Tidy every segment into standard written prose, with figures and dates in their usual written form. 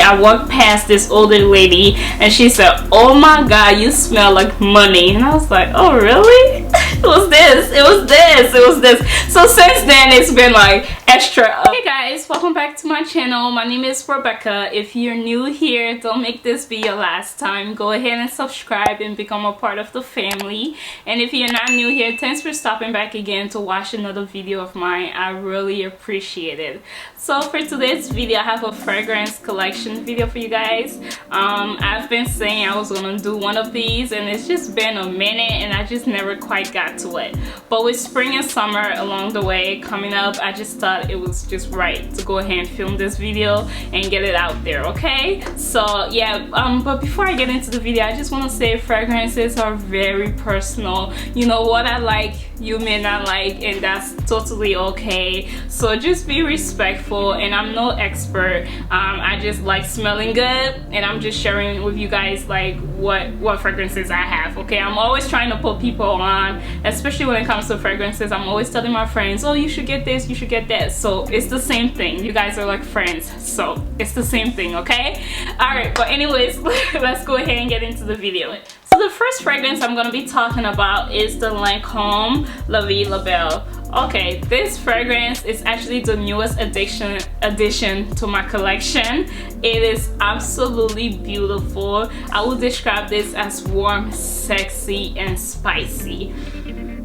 I walked past this older lady and she said, "Oh my god, you smell like money." And I was like, "Oh really?" It was this, it was this, it was this. So since then it's been like extra. Hey guys, welcome back to my channel. My name is Rebecca. If you're new here, don't make this be your last time. Go ahead and subscribe and become a part of the family. And if you're not new here, thanks for stopping back again to watch another video of mine. I really appreciate it. So for today's video, I have a fragrance collection video for you guys. I've been saying I was gonna do one of these and it's just been a minute and I just never quite got to it. But with spring and summer along the way coming up, I just thought it was just right to go ahead and film this video and get it out there, okay? So yeah, but before I get into the video, I just want to say fragrances are very personal. You know, what I like you may not like, and that's totally okay. So just be respectful, and I'm no expert. I just like smelling good and I'm just sharing with you guys like what fragrances I have, okay? I'm always trying to put people on, especially when it comes to fragrances. I'm always telling my friends, oh, you should get this, you should get that. So it's the same thing. You guys are like friends, so it's the same thing, okay? All right, but anyways, let's go ahead and get into the video. So the first fragrance I'm going to be talking about is the Lancome La Vie La Belle. Okay, this fragrance is actually the newest addition to my collection. It is absolutely beautiful. I would describe this as warm, sexy, and spicy.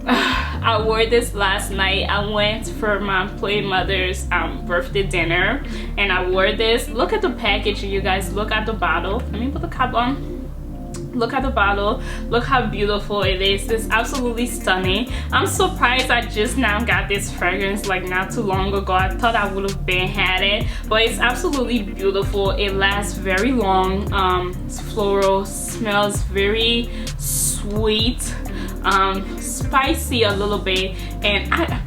I wore this last night. I went for my employee mother's birthday dinner and I wore this. Look at the packaging, you guys. Look at the bottle. Let me put the cap on. Look at the bottle. Look how beautiful it is. It's absolutely stunning. I'm surprised I just now got this fragrance like not too long ago. I thought I would have been had it, but it's absolutely beautiful. It lasts very long. It's floral, smells very sweet, spicy a little bit, and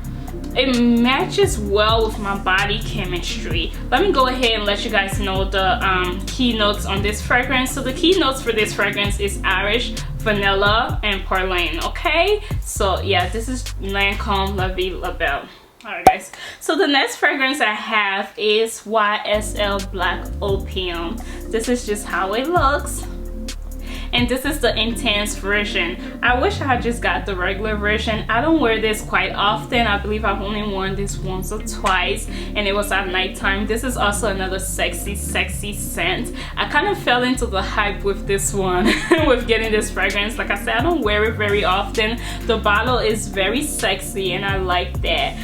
it matches well with my body chemistry. Let me go ahead and let you guys know the key notes on this fragrance. So the key notes for this fragrance is Irish, vanilla, and Praline, okay? So yeah, this is Lancome La Vie La Belle. Alright guys, so the next fragrance I have is YSL Black Opium. This is just how it looks. And this is the intense version. I wish I had just got the regular version. I don't wear this quite often. I believe I've only worn this once or twice, and it was at nighttime. This is also another sexy scent. I kind of fell into the hype with this one with getting this fragrance. Like I said, I don't wear it very often. The bottle is very sexy and I like that.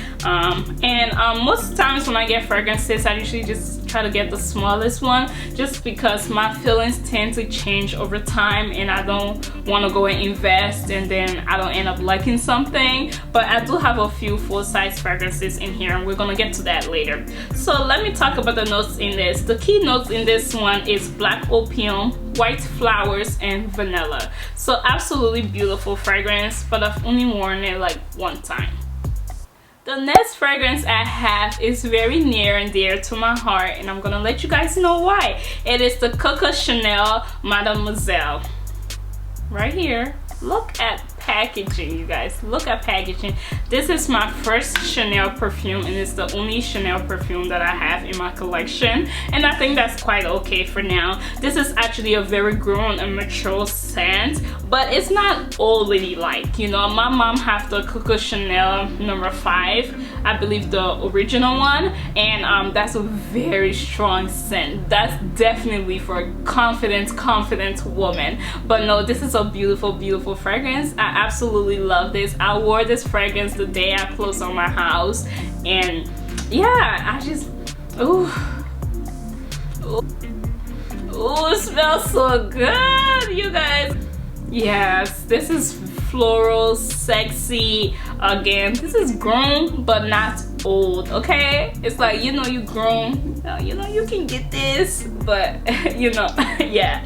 Most times when I get fragrances, I usually just try to get the smallest one, just because my feelings tend to change over time and I don't want to go and invest and then I don't end up liking something. But I do have a few full-size fragrances in here and we're gonna get to that later. So let me talk about the notes in this. The key notes in this one is black opium, white flowers, and vanilla. So absolutely beautiful fragrance, but I've only worn it like one time. The next fragrance I have is very near and dear to my heart, and I'm gonna let you guys know why. It is the Coco Chanel Mademoiselle. Right here. Look at packaging, you guys. Look at packaging. This is my first Chanel perfume and it's the only Chanel perfume that I have in my collection, and I think that's quite okay for now. This is actually a very grown and mature scent, but it's not old lady like, you know. My mom have the Coco Chanel number 5, I believe the original one, and that's a very strong scent. That's definitely for a confident woman. But no, this is a beautiful fragrance. I absolutely love this. I wore this fragrance the day I closed on my house, and yeah, I just ooh, it smells so good, you guys. Yes, this is floral, sexy. Again, this is grown but not old, okay? It's like, you know, you grown, you know, you can get this, but you know, yeah.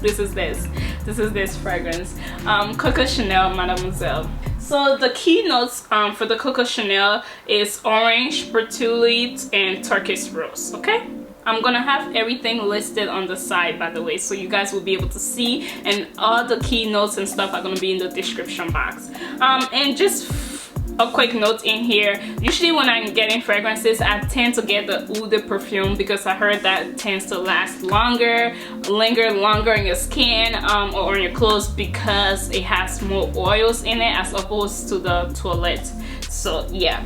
This is this fragrance, Coco Chanel Mademoiselle. So the key notes for the Coco Chanel is orange, patchouli, and Turkish Rose, okay? I'm gonna have everything listed on the side, by the way, so you guys will be able to see, and all the key notes and stuff are gonna be in the description box. And just a quick note in here. Usually when I'm getting fragrances, I tend to get the Eau de Perfume because I heard that tends to last longer, linger longer in your skin or on your clothes because it has more oils in it as opposed to the toilette. So yeah.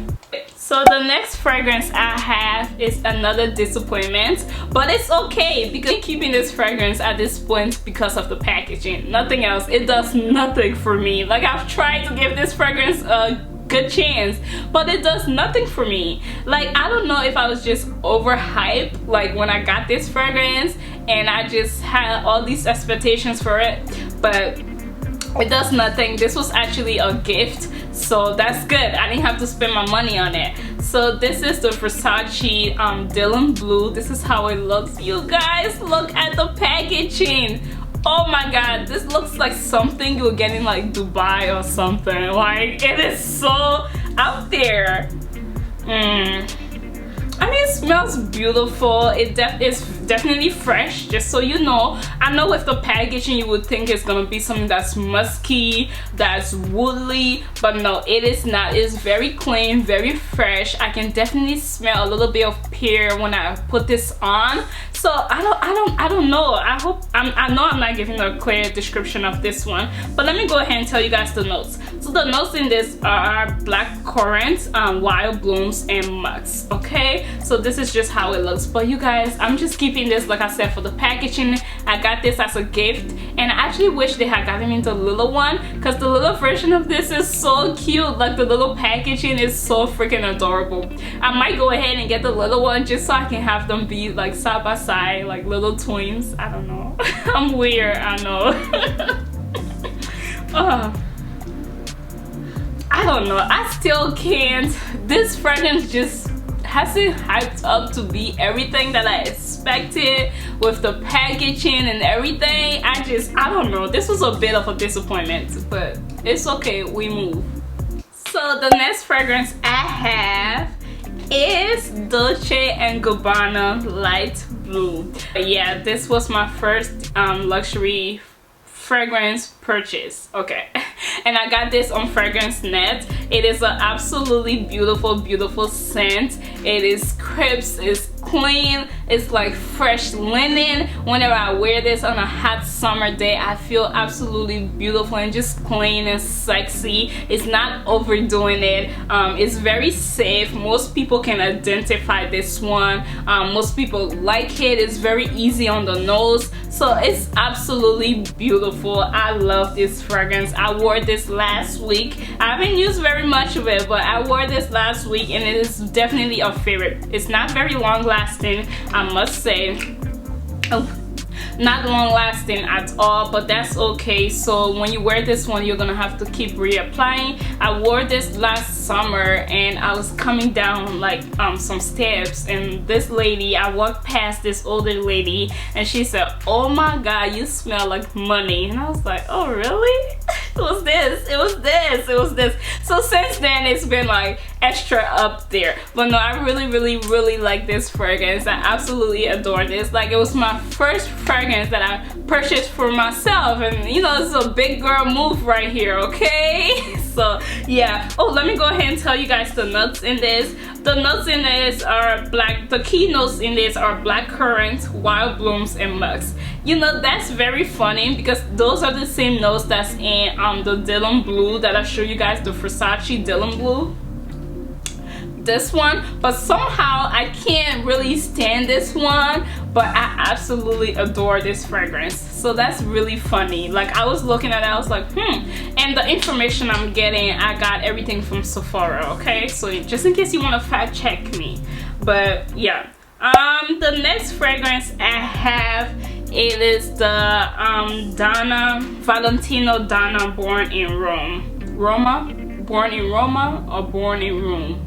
So the next fragrance I have is another disappointment, but it's okay because I'm keeping this fragrance at this point because of the packaging. Nothing else. It does nothing for me. Like, I've tried to give this fragrance a good chance, but it does nothing for me. Like, I don't know if I was just overhyped like when I got this fragrance and I just had all these expectations for it, but it does nothing. This was actually a gift, so that's good. I didn't have to spend my money on it. So this is the Versace Dillen Blue. This is how it looks. You guys, look at the packaging. Oh my god, this looks like something you'll get in like Dubai or something. Like, it is so out there. I mean, it smells beautiful. It is definitely fresh, just so you know. I know with the packaging you would think it's gonna be something that's musky, that's woody, but no, it is not. It's very clean, very fresh. I can definitely smell a little bit of pear when I put this on. So I don't know. I know I'm not giving a clear description of this one, but let me go ahead and tell you guys the notes. So the notes in this are black currant, wild blooms, and musk. Okay, so this is just how it looks. But you guys, I'm just keeping this, like I said, for the packaging. I got this as a gift, and I actually wish they had gotten me the little one because the little version of this is so cute. Like, the little packaging is so freaking adorable. I might go ahead and get the little one just so I can have them be like side by side, like little twins. I don't know. I'm weird, I know. I don't know. I still can't. This fragrance just hasn't hyped up to be everything that I expected with the packaging and everything. I don't know. This was a bit of a disappointment, but it's okay. We move. So the next fragrance I have is Dolce and Gabbana Light Blue. Yeah, this was my first luxury fragrance purchase. Okay, and I got this on Fragrance Net. It is an absolutely beautiful scent. It is crisp, it's clean, it's like fresh linen. Whenever I wear this on a hot summer day, I feel absolutely beautiful and just clean and sexy. It's not overdoing it. It's very safe. Most people can identify this one. Most people like it. It's very easy on the nose, so it's absolutely beautiful. I love this fragrance. I wore this last week. I haven't used very much of it, but I wore this last week and it is definitely a favorite. It's not very long lasting, I must say. Not long lasting at all, but that's okay. So when you wear this one, you're gonna have to keep reapplying. I wore this last summer and I was coming down like some steps, and this lady, I walked past this older lady and she said, "Oh my god, you smell like money." And I was like, "Oh really?" It was this, it was this, it was this. So since then it's been like extra up there. But no, I really like this fragrance. I absolutely adore this. Like, it was my first fragrance that I purchased for myself, and you know, it's a big girl move right here, okay? So yeah. Oh, let me go ahead and tell you guys the notes in this. The notes in this are the key notes in this are black currant, wild blooms, and musk. You know, that's very funny because those are the same notes that's in the Dillen Blue that I show you guys, the Versace Dillen Blue. This one, but somehow I can't really stand this one, but I absolutely adore this fragrance. So that's really funny. Like, I was looking at it, I was like, and the information I'm getting, I got everything from Sephora, okay? So just in case you want to fact check me. But yeah, the next fragrance I have, it is the Valentino Donna Born in Roma. Born in Roma or Born in Rome?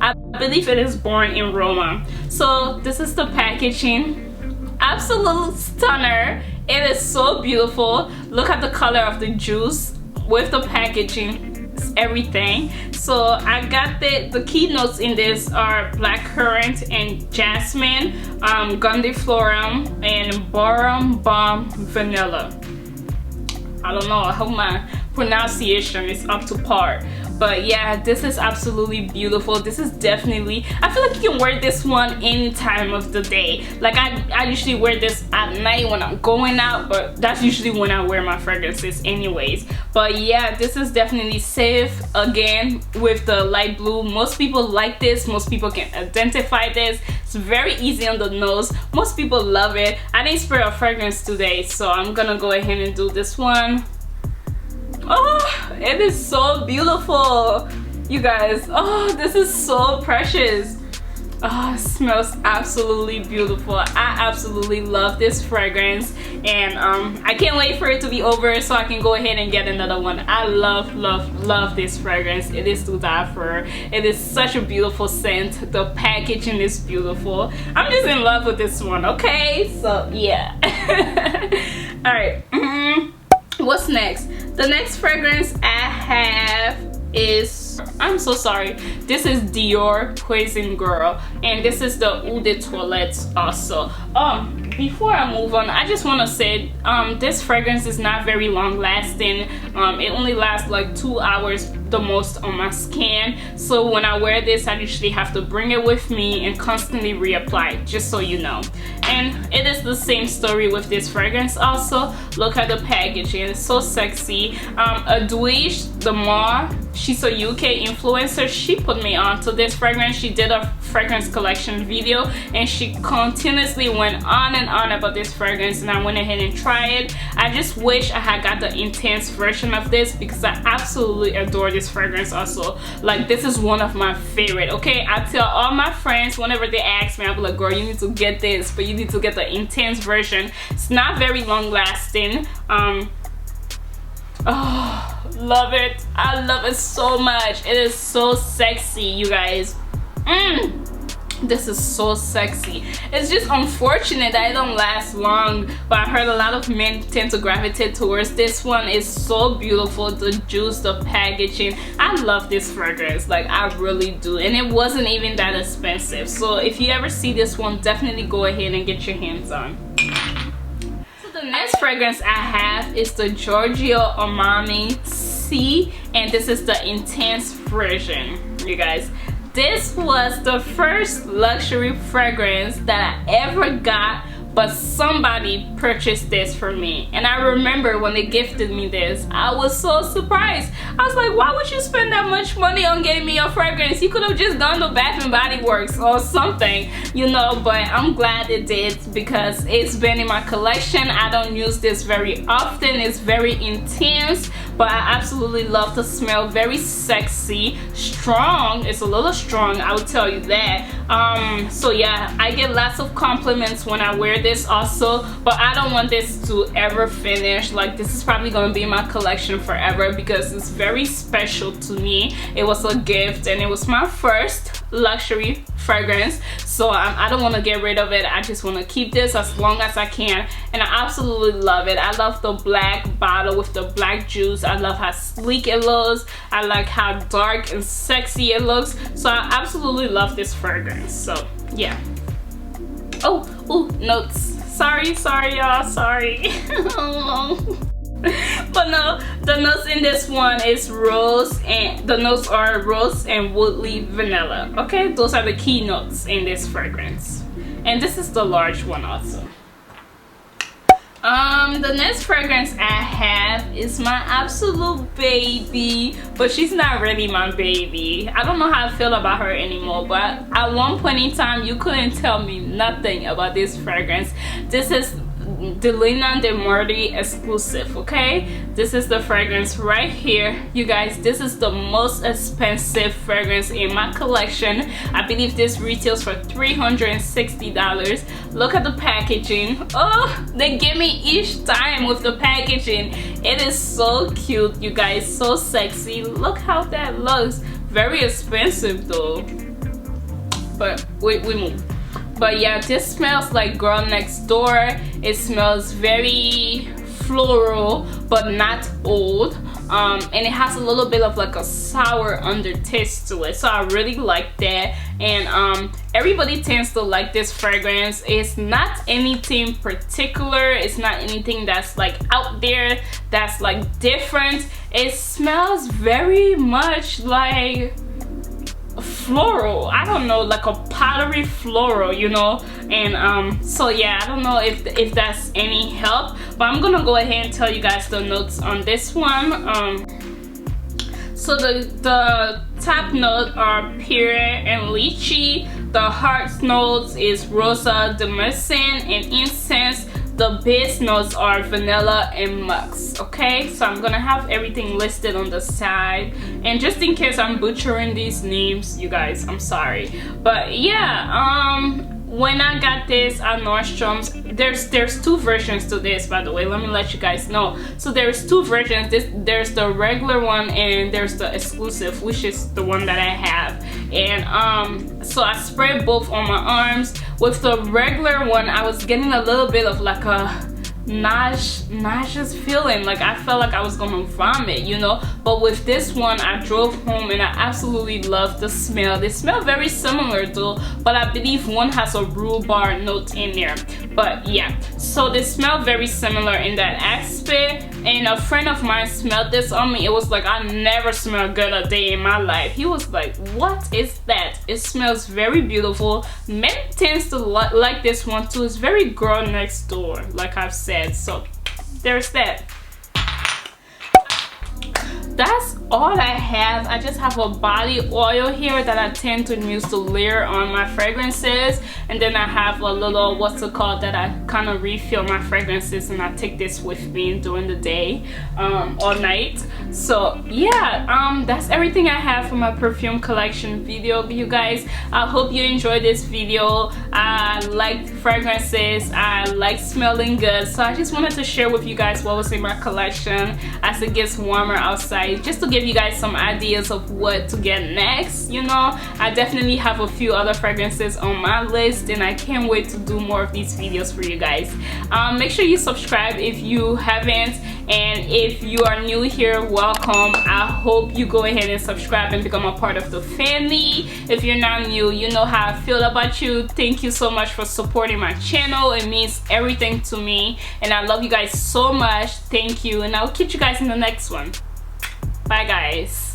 I believe it is Born in Roma. So this is the packaging. Absolute stunner. It is so beautiful. Look at the color of the juice with the packaging. It's everything. So I got the key notes in this are black currant and jasmine, grandiflora, and Bourbon vanilla. I don't know, I hope my pronunciation is up to par. But yeah, this is absolutely beautiful. This is definitely, I feel like you can wear this one any time of the day. Like I usually wear this at night when I'm going out, but that's usually when I wear my fragrances anyways. But yeah, this is definitely safe. Again, with the light blue, most people like this, most people can identify this. It's very easy on the nose, most people love it. I didn't spray a fragrance today, so I'm gonna go ahead and do this one. Oh, it is so beautiful, you guys. Oh, this is so precious. Oh, it smells absolutely beautiful. I absolutely love this fragrance, and I can't wait for it to be over so I can go ahead and get another one. I love this fragrance. It is to die for. It is such a beautiful scent. The packaging is beautiful. I'm just in love with this one. Okay, so yeah. All right. What's next? The next fragrance I have is, I'm so sorry, this is Dior Poison Girl, and this is the Eau de Toilette also. Before I move on, I just want to say this fragrance is not very long lasting. It only lasts like 2 hours the most on my skin, so when I wear this I usually have to bring it with me and constantly reapply, just so you know. And it is the same story with this fragrance also. Look at the packaging, it's so sexy. Adwish the Mar, she's a UK influencer. She put me on to this fragrance. She did a fragrance collection video and she continuously went on and on about this fragrance, and I went ahead and tried it. I just wish I had got the intense version of this because I absolutely adore this fragrance also. Like, this is one of my favorite. Okay, I tell all my friends whenever they ask me, I'll be like, girl, you need to get this, but you need to get the intense version. It's not very long lasting. Oh, love it. I love it so much. It is so sexy, you guys. This is so sexy. It's just unfortunate that it don't last long, but I heard a lot of men tend to gravitate towards this one. It's so beautiful, the juice, the packaging. I love this fragrance, like I really do, and it wasn't even that expensive. So if you ever see this one, definitely go ahead and get your hands on. So the next fragrance I have is the Giorgio Amani Si, and this is the intense version, you guys. This was the first luxury fragrance that I ever got, but somebody purchased this for me, and I remember when they gifted me this, I was so surprised. I was like, why would you spend that much money on getting me a fragrance? You could have just gone to Bath and Body Works or something, you know. But I'm glad it did because it's been in my collection. I don't use this very often. It's very intense, but I absolutely love the smell. Very sexy, strong. It's a little strong, I would tell you that. So yeah, I get lots of compliments when I wear this also, but I don't want this to ever finish. Like, this is probably gonna be in my collection forever because it's very special to me. It was a gift and it was my first luxury fragrance, so I don't want to get rid of it. I just want to keep this as long as I can, and I absolutely love it. I love the black bottle with the black juice. I love how sleek it looks. I like how dark and sexy it looks, so I absolutely love this fragrance. So yeah. Oh, notes. Sorry y'all, sorry. But no, the notes in this one is rose, and the notes are rose and woodly vanilla. Okay, those are the key notes in this fragrance, and this is the large one also. The next fragrance I have is my absolute baby, but she's not really my baby. I don't know how I feel about her anymore, but at one point in time you couldn't tell me nothing about this fragrance. This is Delina de Marly exclusive. Okay, this is the fragrance right here, you guys. This is the most expensive fragrance in my collection. I believe this retails for $360. Look at the packaging. Oh, they give me each time with the packaging. It is so cute, you guys, so sexy. Look how that looks. Very expensive though, but we move. But yeah, this smells like Girl Next Door. It smells very floral, but not old. and it has a little bit of like a sour undertaste to it, so I really like that. And everybody tends to like this fragrance. It's not anything particular, it's not anything that's like out there, that's like different. It smells very much like floral, I don't know, like a powdery floral, you know. And so yeah, I don't know if that's any help, but I'm gonna go ahead and tell you guys the notes on this one. So the top note are pear and lychee. The heart notes is rosa, Damascene, and incense. The base notes are vanilla and musk. Okay, so I'm gonna have everything listed on the side, and just in case I'm butchering these names, you guys, I'm sorry. But yeah, when I got this at Nordstrom's, there's two versions to this, by the way, let me let you guys know. So there's two versions. There's the regular one and there's the exclusive, which is the one that I have. And so I sprayed both on my arms. With the regular one, I was getting a little bit of like a nauseous feeling, like I felt like I was gonna vomit, you know. But with this one, I drove home and I absolutely loved the smell. They smell very similar though, but I believe one has a rhubarb note in there. But yeah, so they smell very similar in that aspect. And a friend of mine smelled this on me. It was like, I never smelled good a day in my life. He was like, what is that? It smells very beautiful. Men tends to like this one too. It's very girl next door, like I've said. So there's that. That's all I have. I just have a body oil here that I tend to use to layer on my fragrances, and then I have a little, what's it called, that I kind of refill my fragrances, and I take this with me during the day, all night. So yeah, that's everything I have for my perfume collection video, you guys. I hope you enjoyed this video. I like fragrances, I like smelling good, so I just wanted to share with you guys what was in my collection as it gets warmer outside, just to give you guys some ideas of what to get next. You know, I definitely have a few other fragrances on my list, and I can't wait to do more of these videos for you guys. Make sure you subscribe if you haven't, and if you are new here, welcome. I hope you go ahead and subscribe and become a part of the family. If you're not new, you know how I feel about you. Thank you so much for supporting my channel. It means everything to me, and I love you guys so much. Thank you, and I'll catch you guys in the next one. Bye guys.